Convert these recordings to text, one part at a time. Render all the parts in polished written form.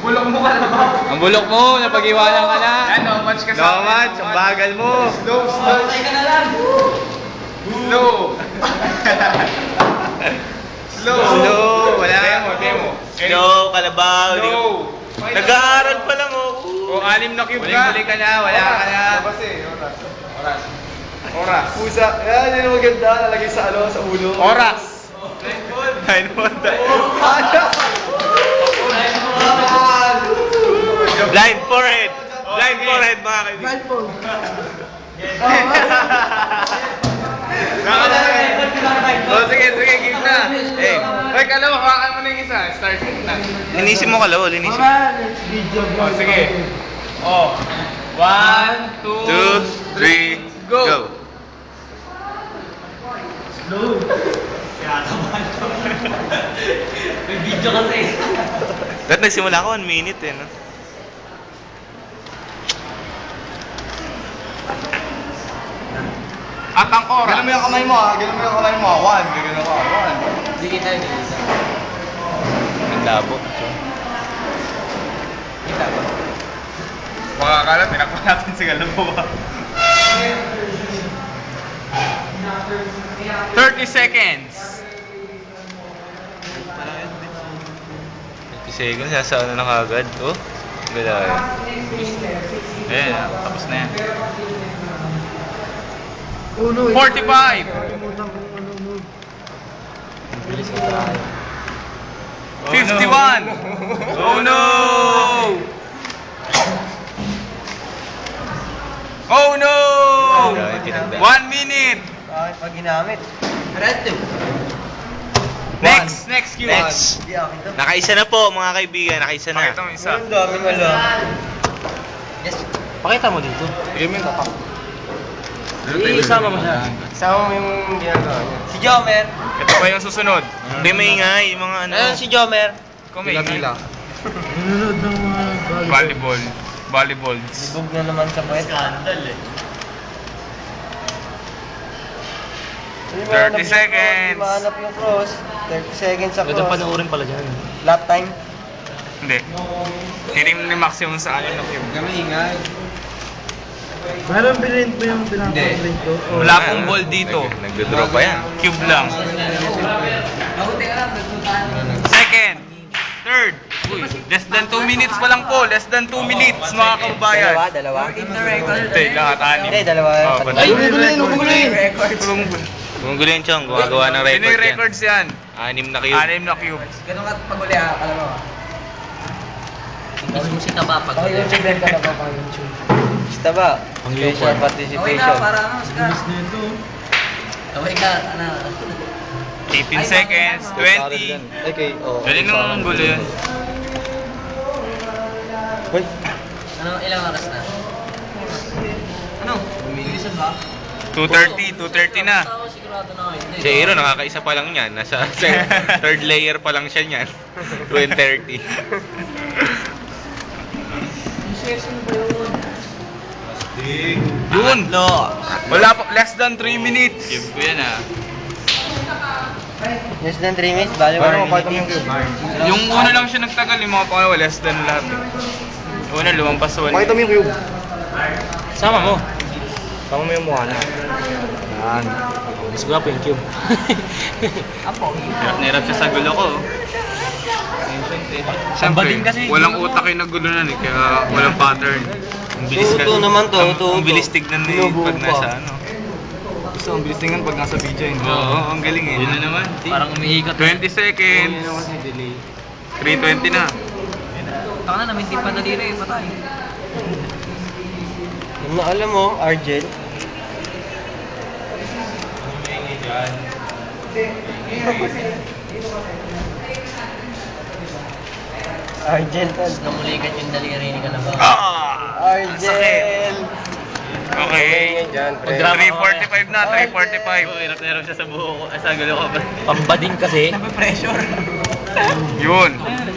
Bulok mo ka naman. Ang bulok mo, napag-iwanan ka na. Yan, no match ka sa No match, ang bagal mo. Slow. Patay ka na lang. Slow. Slow, wala. Demo. Slow, kalabaw. Slow. Nag-aaral pa lang O, 6 na cube ka. Huling-huli ka na, wala ka na. Oras. Pusa. Yan, yun ang maganda. Nalagay sa sa ulo. Oras. 9 volt. Blind forehead. Blind forehead, mga kaibigan. Sige, game na. Eh, Hoy, kalawa, hawakan mo na yung isa. Start na. linisin mo kalaw, linisin. O, sige. O. 1, 2, 3, Go. go. May video kasi. Ba't nagsimula ko 1 minute eh, no? At ang oras. Ganun mo yung kamay mo, ha? Ganun mo yung kamay mo. 1. Ganun ako. 1. Sige tayo, isa. Ang labo. Kita ba? Makakala, tinakpa natin si Galabaw. 30 seconds. 50 seconds, nasa ano na kagad. Oh, gala yun. Eh, tapos na yan. 45. Bilis na tayo. 51. Oh no! Oh no! 1 minute. Bakit pag ginamit? Red 2. Next cue. Next. Hindi akin to. Nakaisa na po, mga kaibigan. Nakaisa na. Pakita mo isa. Ang daming alam. Yes. Pakita mo dito. Sige mo yung tapak. Isama mo siya. Isama mo yung ginagawa niya. Si Jomer. Ito pa yung susunod. Hindi maingay, yung mga ano. Ayun si Jomer. Kumingay. Nanonood ng mga Volleyballs. Libog na naman sa puwet. Scandal eh. 30 seconds. Mahanap yung cross. 30 seconds sa Gandang cross. panoorin pala dyan. Lap time. Hindi. Titingnan ni maximum sa akin na cube. Parang binint mo yung pinaka-print ko. Wala pong ball dito. Nagdodraw pa yan. Cube lang. Mabuti ka lang, nagpuntahan. Second. Third. Uy, less than 2 minutes pa lang po. Less than 2 minutes, mga kababayan. Dalawa. In the record. Hindi, lahat anim. Hindi, dalawa. Oh, Ay, patay. gugulin. Kung gulo yung chong, gumagawa ng Sino record yung yan. records yan? 6 na cube. 6 na cubes. Ganun ka pag-uli ha, alam mo. Gusto mo si Taba pag-uli. Pang-YouTube ka na ba? Pang-YouTube. Basta ba? Special Okay participation. na, para ano, sige. Okay ka, ano. 18 seconds. 20. Okay, oh. Dali nung gulo yun. Hoy. Ano, ilang oras na? Ano? Bilisan ba? 2:30 na. Ako sigurado na ako, hindi. Si Aero, nakakaisa pa lang yan. Nasa third layer pa lang siya niyan. 2:30. Yun. Wala pa. Less than 3 minutes. Cube ko yan ah. Less than 3 minutes, bali mo yung cube. Yung una lang siya nagtagal. Yung mga pangalawa, less than lahat. Yung una, lumampas sa 1 minute. mo yung cube. Sama mo. Sama mo yung mukha na. Yan. Mas gwapo yung cube. Apo. Hirap na hirap siya sa gulo ko. Siyempre, Tambading kasi. walang utak yung nagulunan eh, kaya walang pattern. Ang bilis ka. Tuto naman to, tuto. Ang bilis tignan eh Binubuo pag pa. nasa ano. Gusto, ang bilis tingnan pag nasa video yun. Oo, ang galing eh. Yun na naman. Parang umiikot. 20 seconds. 3:20 na. Taka na, namintin pa daliri eh, patay. Yung na alam mo, Argel. Argel, tol. Namulikat yung daliri ni Kalabaw. Argel! Okay. Yan, pre. 3:45 na, 3:45. Hirap na hirap siya sa buho ko. Sa gulo ko. Pambading kasi. Nape-pressure. Yun.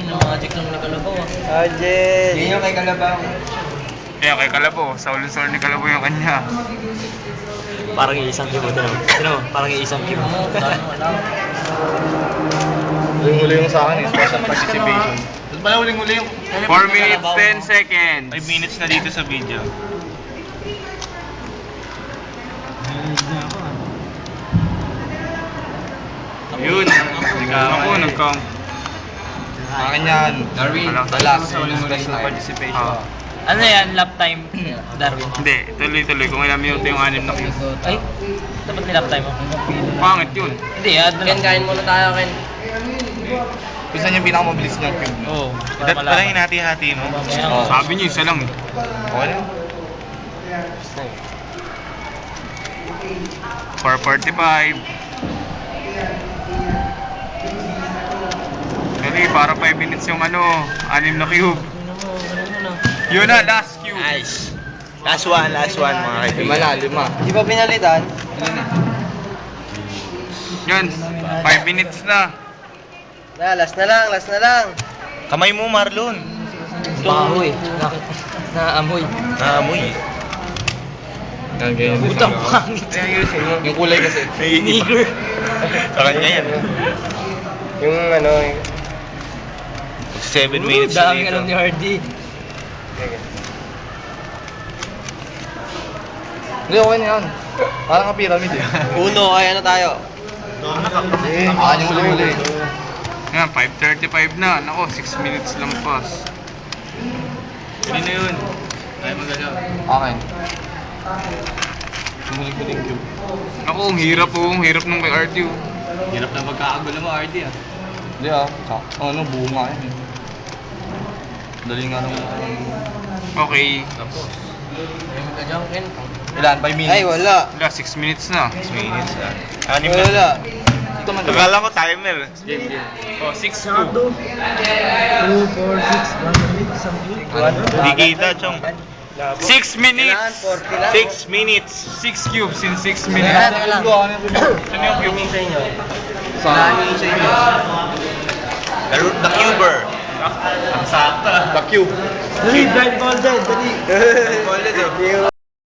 Yung magic lang ni Kalabaw ah. Argel! Yan yung kay Kalabaw. Kaya kay Kalabo, sa ulusor ni Kalabo yung kanya. Parang iisang cube. Tignan mo, parang iisang cube. Yung huli yung sa akin, special participation. pala huling-huli yung... 4 minutes, 10 seconds. 5 minutes na dito sa video. Yun. Ako, nag-count. Akin yan. Darwin, The last special participation. Ah. Ano yan, lap time, Darwin? Hindi, tuloy-tuloy. Kung ilang minuto yung 6 na cube. Ay, dapat nilap time ako. Pangit yun. Hindi, Ken, kain muna tayo, Ken. Gusto niyo yung pinakamabilis niyang cube? Oo, para Dapat pala malaman. hinati-hati mo. Mamaya. Oo. Sabi niyo, isa lang eh. Okay na. 4:45. Dali, para 5 minutes yung 6 na cube. Yun na, last cube. Nice. Last one mga kaibigan. 5. Di ba pinalitan? Yun, 5 minutes na. Last na lang. Kamay mo, Marlon. Bahoy. Bakit? Naamoy. Naamoy. Ganyan din. Utang pangit. Yung kulay kasi. Nigger. Sa kanya yan. Yung ano, 7 minutes na Daming dito. alam ni Hardy. Hindi, okay na yan. Parang ka pyramid eh. Uno, kaya na tayo. Akin yung huli-huli. Yan, 5:35 na. Nako, 6 minutes lang pas. Hindi na yun. Tayo magalaw. Akin. Sumulig-mulig cube. Nako, ang hirap po. Ang hirap nung kay RT. Hirap na magkakagulo mo, RD ah. Hindi ah. Ano, buo nga yan eh. Dali nga naman. Okay. Tapos. Ken. Ilan? 5 minutes? Ay, wala. Wala, 6 minutes na. 6 minutes na. 6 na. Wala. Ito man diba? Akala ko timer. Oh, 6-2. Hindi kita, chong. 6 minutes. 40 lang. 6 minutes. 6 cubes in 6 Wala minutes. na lang. Ano yung cube? Sa inyo. Sa The Cuber. Ang sakto. The cube. Dali, blind ball din, dali. Blind ball din,